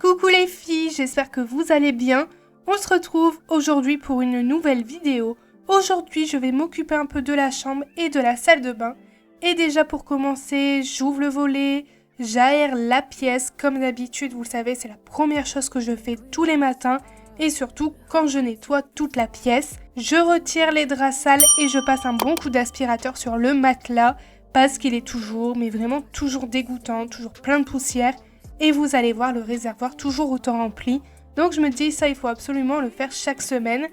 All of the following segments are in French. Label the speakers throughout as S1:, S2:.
S1: Coucou les filles, j'espère que vous allez bien. On se retrouve aujourd'hui pour une nouvelle vidéo. Aujourd'hui, je vais m'occuper un peu de la chambre et de la salle de bain. Et déjà pour commencer, j'ouvre le volet, j'aère la pièce. Comme d'habitude, vous le savez, c'est la première chose que je fais tous les matins. Et surtout, quand je nettoie toute la pièce, je retire les draps sales et je passe un bon coup d'aspirateur sur le matelas. Parce qu'il est toujours, mais vraiment toujours dégoûtant, toujours plein de poussière. Et vous allez voir le réservoir toujours autant rempli. Donc je me dis ça, il faut absolument le faire chaque semaine.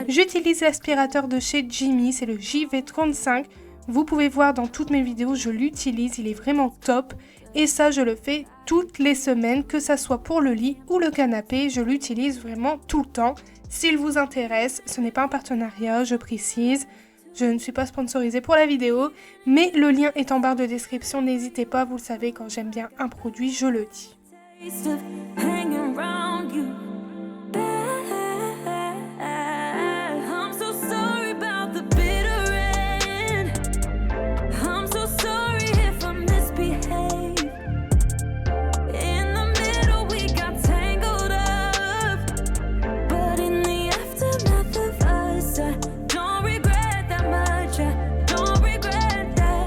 S1: J'utilise l'aspirateur de chez Jimmy, c'est le JV35. Vous pouvez voir dans toutes mes vidéos, je l'utilise, il est vraiment top. Et ça, je le fais toutes les semaines, que ça soit pour le lit ou le canapé. Je l'utilise vraiment tout le temps. S'il vous intéresse, ce n'est pas un partenariat, je précise. Je ne suis pas sponsorisée pour la vidéo, mais le lien est en barre de description. N'hésitez pas, vous le savez, quand j'aime bien un produit, je le dis.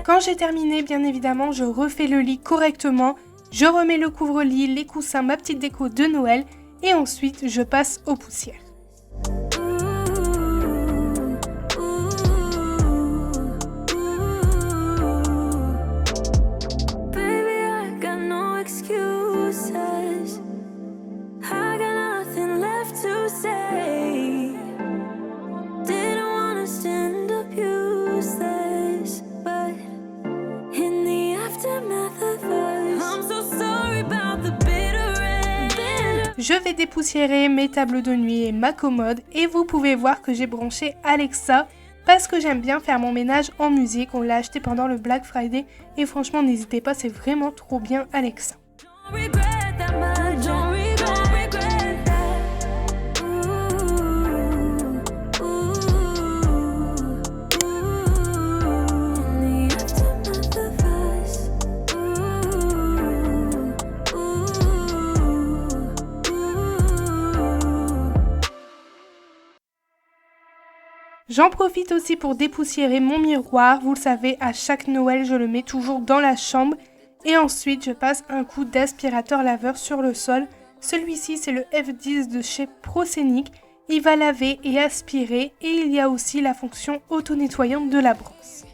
S1: Quand j'ai terminé, bien évidemment, je refais le lit correctement, je remets le couvre-lit, les coussins, ma petite déco de Noël et ensuite je passe aux poussières. Je vais dépoussiérer mes tables de nuit et ma commode et vous pouvez voir que j'ai branché Alexa parce que j'aime bien faire mon ménage en musique. On l'a acheté pendant le Black Friday et franchement n'hésitez pas, c'est vraiment trop bien Alexa. J'en profite aussi pour dépoussiérer mon miroir. Vous le savez, à chaque Noël, je le mets toujours dans la chambre. Et ensuite, je passe un coup d'aspirateur laveur sur le sol. Celui-ci, c'est le F10 de chez Procénic. Il va laver et aspirer. Et il y a aussi la fonction auto-nettoyante de la brosse.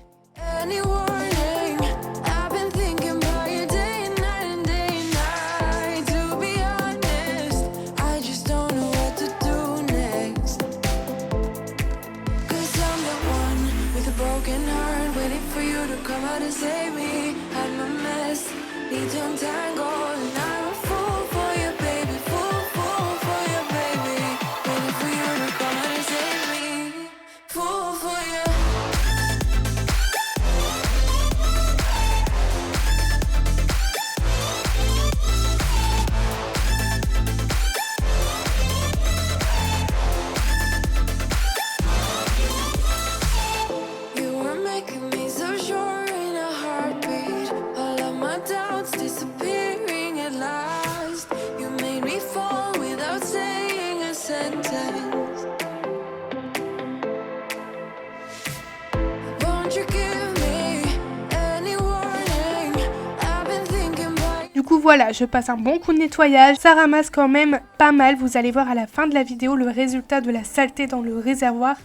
S1: Du coup voilà, je passe un bon coup de nettoyage, ça ramasse quand même pas mal, vous allez voir à la fin de la vidéo le résultat de la saleté dans le réservoir,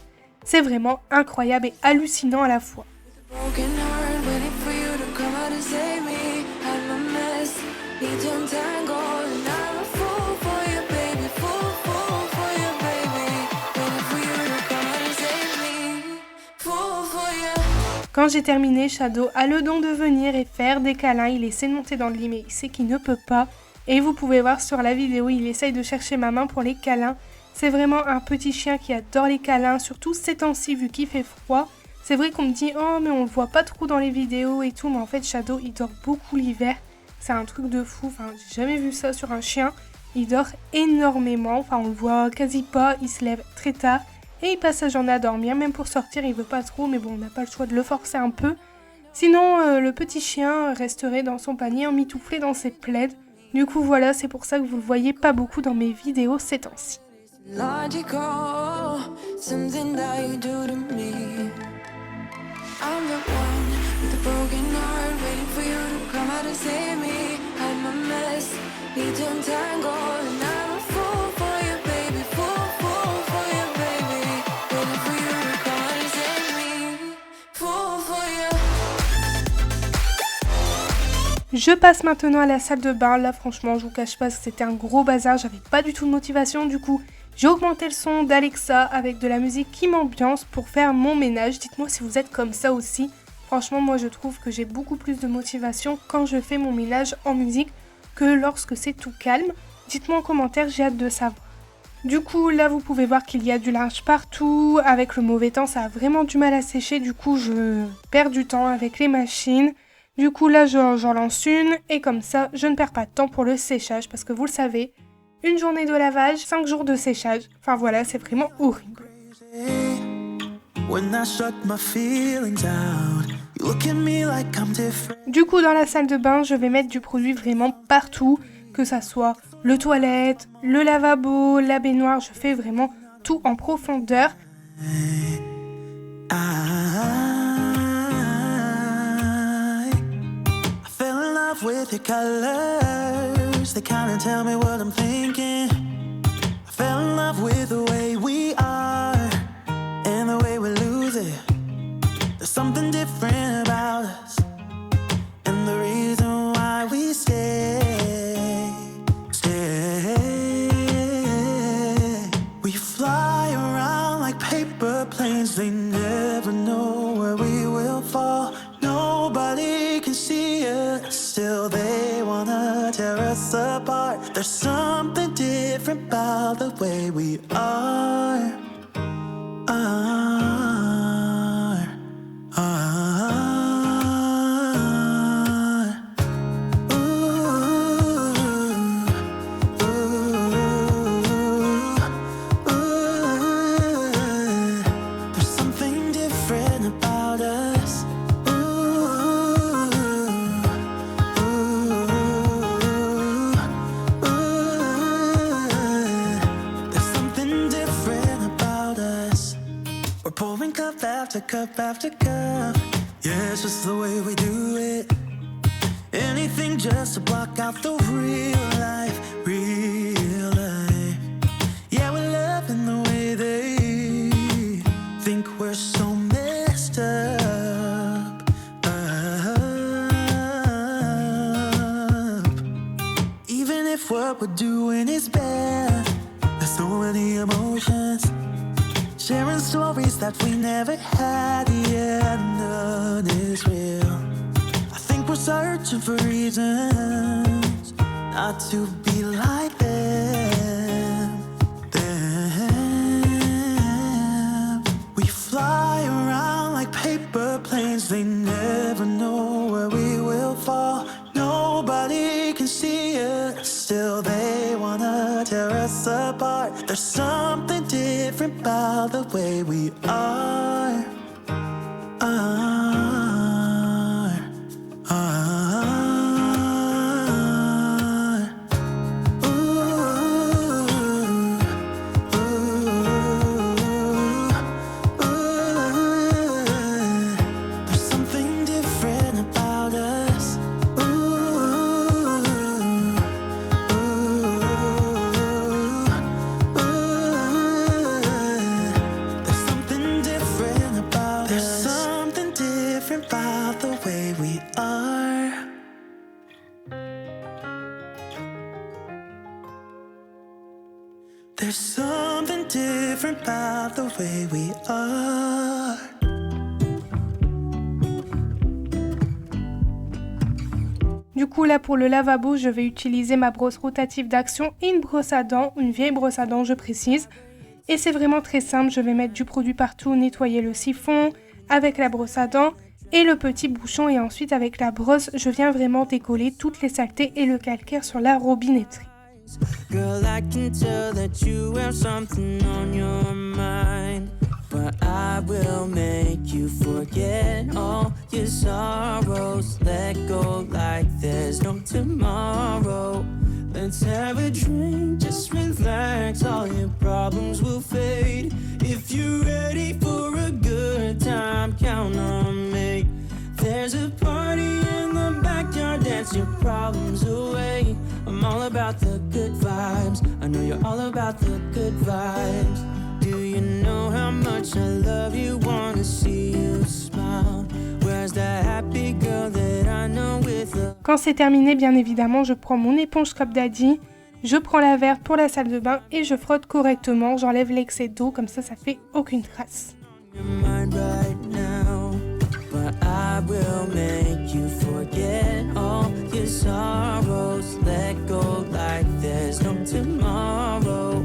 S1: c'est vraiment incroyable et hallucinant à la fois. Quand j'ai terminé, Shadow a le don de venir et faire des câlins. Il essaie de monter dans le lit mais il sait qu'il ne peut pas. Et vous pouvez voir sur la vidéo, il essaye de chercher ma main pour les câlins. C'est vraiment un petit chien qui adore les câlins, surtout ces temps-ci vu qu'il fait froid. C'est vrai qu'on me dit « Oh mais on le voit pas trop dans les vidéos et tout », mais en fait Shadow il dort beaucoup l'hiver. C'est un truc de fou, enfin j'ai jamais vu ça sur un chien. Il dort énormément, enfin on le voit quasi pas, il se lève très tard. Et il passe sa journée à dormir, même pour sortir il veut pas trop, mais bon on n'a pas le choix de le forcer un peu. Sinon le petit chien resterait dans son panier emmitouflé dans ses plaids. Du coup voilà, c'est pour ça que vous le voyez pas beaucoup dans mes vidéos ces temps-ci.
S2: Logical, something that you do to me. I'm the one with a broken heart, waiting for you to come out and save me. I'm a mess, need to untangle, and I'm a fool for you, baby, fool for you, baby. Waiting for you to come out and save me, fool for you.
S1: Je passe maintenant à la salle de bain. Là franchement je vous cache pas que c'était un gros bazar, j'avais pas du tout de motivation, du coup j'ai augmenté le son d'Alexa avec de la musique qui m'ambiance pour faire mon ménage. Dites-moi si vous êtes comme ça aussi. Franchement, moi je trouve que j'ai beaucoup plus de motivation quand je fais mon ménage en musique que lorsque c'est tout calme. Dites-moi en commentaire, j'ai hâte de savoir. Du coup, là vous pouvez voir qu'il y a du linge partout. Avec le mauvais temps, ça a vraiment du mal à sécher. Du coup, je perds du temps avec les machines. Du coup, là j'en lance une et comme ça, je ne perds pas de temps pour le séchage parce que vous le savez, une journée de lavage, 5 jours de séchage. Enfin voilà, c'est vraiment horrible. Du coup, dans la salle de bain, je vais mettre du produit vraiment partout, que ça soit le toilette, le lavabo, la baignoire, je fais vraiment tout en profondeur.
S3: With your colors, they kinda tell me what I'm thinking. I fell in love with the way we are and the way we lose it. There's something different about us and the reason why we stay. We fly around like paper planes, they never know where we will fall. Nobody can see us, still they wanna tear us apart. There's something different about the way we are. Cup after cup, yeah, it's just the way we do it. Anything just to block out the real life, real life. Yeah, we're loving the way they think we're so messed up. Even if what we're doing is bad, there's so many emotions. Sharing stories that we never had, yeah, none is real. I think we're searching for reasons not to be like them. We fly around like paper planes, they never know where we will fall. Nobody can see us, still they wanna tear us apart. There's something different about the way we are. There's something different about us. There's something different about the way we are.
S1: Du coup là pour le lavabo, je vais utiliser ma brosse rotative d'Action et une brosse à dents, une vieille brosse à dents je précise. Et c'est vraiment très simple, je vais mettre du produit partout, nettoyer le siphon avec la brosse à dents et le petit bouchon et ensuite avec la brosse, je viens vraiment décoller toutes les saletés et le calcaire sur la robinetterie.
S3: Girl, I can tell that you have something on your mind, but I will make you forget all your sorrows. Let go like there's no tomorrow. Let's have a drink, just relax, all your problems will fade. If you're ready for a good time, count on me. There's a party in the backyard, dance your problems away. I'm all about the good vibes, I know you're all about the good vibes. Do you know how much I love you, wanna see you smile? Where's that happy girl that I know with a...
S1: Quand c'est terminé, bien évidemment, je prends mon éponge Cop Daddy, je prends la verte pour la salle de bain et je frotte correctement, j'enlève l'excès d'eau, comme ça fait aucune trace.
S3: I will make you forget all your sorrows. Let go like there's no tomorrow.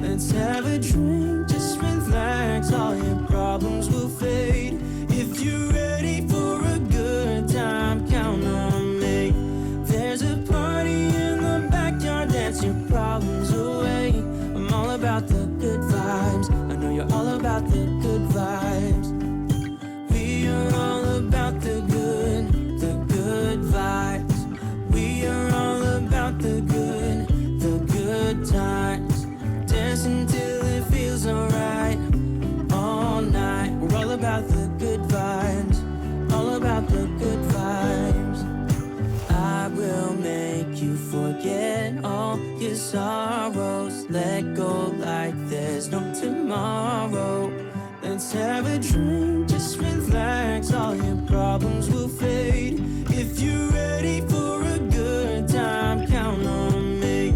S3: Let's have a drink, just relax, all your problems will fade. If you're ready for a good time, count on me. There's a party in the backyard, dance your problems away. I'm all about the good vibes, I know you're all about the good vibes. We're all about the good vibes. We are all about the good times. Dance until it feels alright, all night. We're all about the good vibes, all about the good vibes. I will make you forget all your sorrows. Let go like there's no tomorrow. Let's have a drink, just relax, all your problems will fade. If you're ready for a good time, count on me.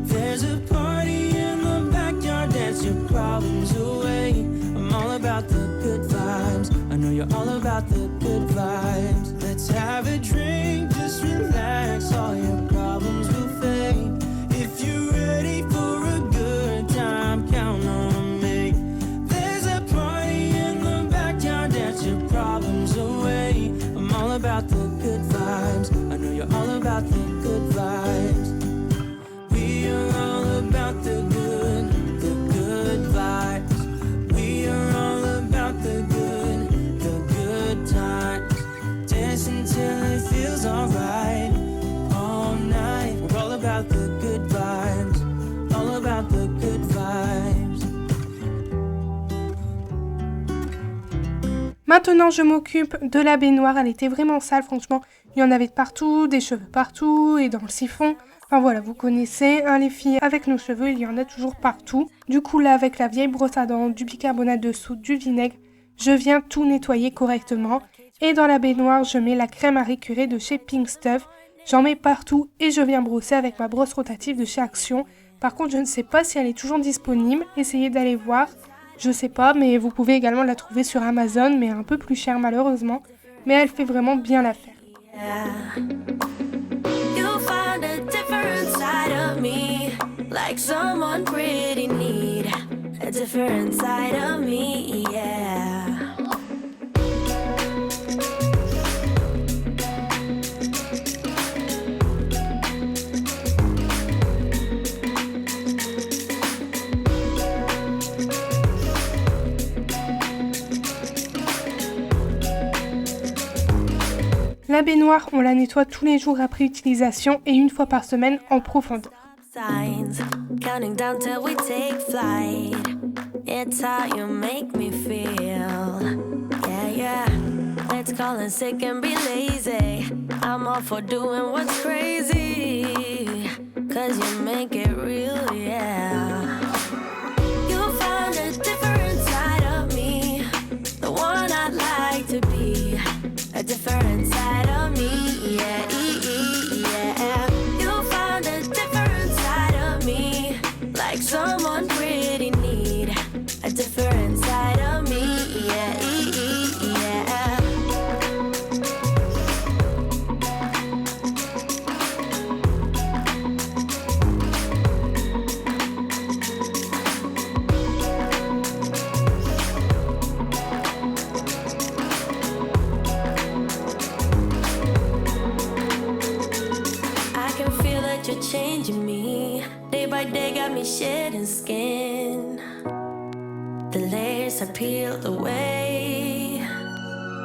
S3: There's a party in the backyard, dance your problems away. I'm all about the good vibes, I know you're all about the good vibes. Let's have a drink, just relax, all your problems will fade. If you're ready for a good time, count on me. Your problems away. I'm all about the good vibes, I know you're all about the good vibes. We are all about the good vibes. We are all about the good times. Dance until it feels alright, all night. We're all about the good vibes, all about the good vibes.
S1: Maintenant, je m'occupe de la baignoire. Elle était vraiment sale, franchement. Il y en avait de partout, des cheveux partout et dans le siphon. Enfin voilà, vous connaissez, hein, les filles, avec nos cheveux, il y en a toujours partout. Du coup, là, avec la vieille brosse à dents, du bicarbonate de soude, du vinaigre, je viens tout nettoyer correctement. Et dans la baignoire, je mets la crème à récurer de chez Pink Stuff. J'en mets partout et je viens brosser avec ma brosse rotative de chez Action. Par contre, je ne sais pas si elle est toujours disponible. Essayez d'aller voir. Je sais pas, mais vous pouvez également la trouver sur Amazon, mais un peu plus chère malheureusement. Mais elle fait vraiment bien l'affaire. La baignoire, on la nettoie tous les jours après utilisation et une fois par semaine en profondeur.
S2: Signs, counting down till we take flight. It's how you make me feel. Yeah, yeah. Let's call in sick and be lazy. I'm all for doing what's crazy. Cause you make it real, yeah. You'll find a different side of me. The one I'd like to be. A different side of me, yeah, yeah. You'll find a different side of me, like someone pretty neat. A different side of me, yeah, yeah. like they got me shedding skin. The layers are peeled away,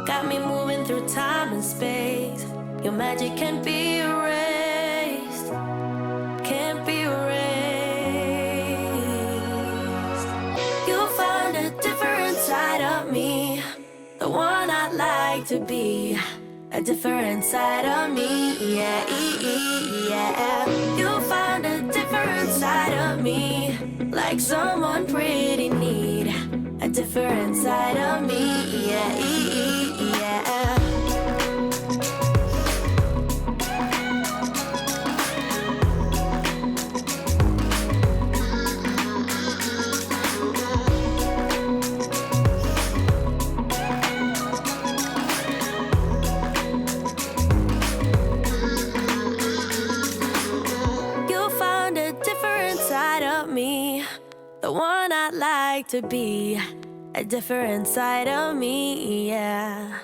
S2: got me moving through time and space. Your magic can't be erased, can't be erased. You found a different side of me, the one I'd like to be. A different side of me, yeah, yeah. You found a different side of me, like someone pretty neat. A different side of me, yeah, yeah. The one I'd like to be, a different side of me, yeah.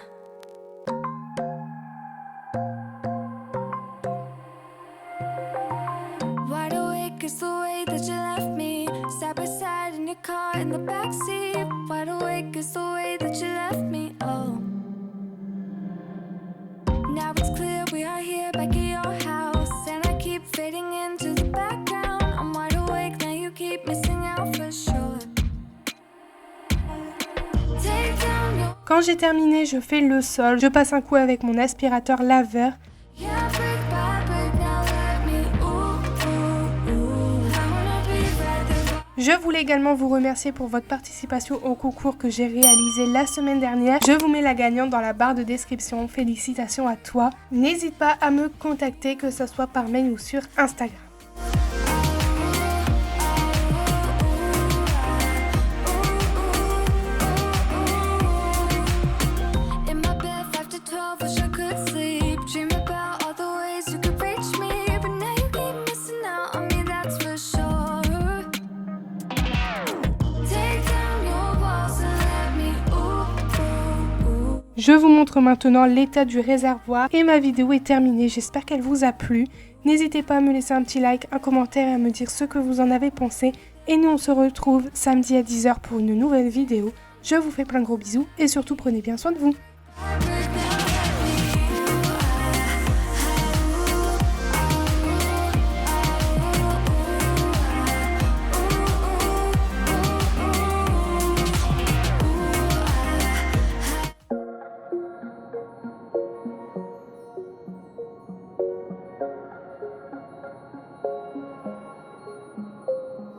S2: Wide awake is the way that you left me, side by side in your car in the backseat. Wide awake is the way that you left me, oh. Now it's clear we are here back at your house, and I keep fading into the background. I'm wide awake, now you keep missing out for sure.
S1: Quand j'ai terminé, je fais le sol, je passe un coup avec mon aspirateur laveur. Je voulais également vous remercier pour votre participation au concours que j'ai réalisé la semaine dernière. Je vous mets la gagnante dans la barre de description. Félicitations à toi. N'hésite pas à me contacter, que ce soit par mail ou sur Instagram. Je vous montre maintenant l'état du réservoir et ma vidéo est terminée. J'espère qu'elle vous a plu. N'hésitez pas à me laisser un petit like, un commentaire et à me dire ce que vous en avez pensé. Et nous on se retrouve samedi à 10 h pour une nouvelle vidéo. Je vous fais plein de gros bisous et surtout prenez bien soin de vous.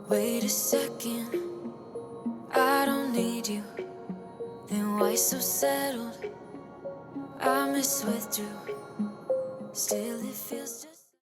S2: Wait a second, I don't need you. Then why so settled? I miss withdrew. Still it feels just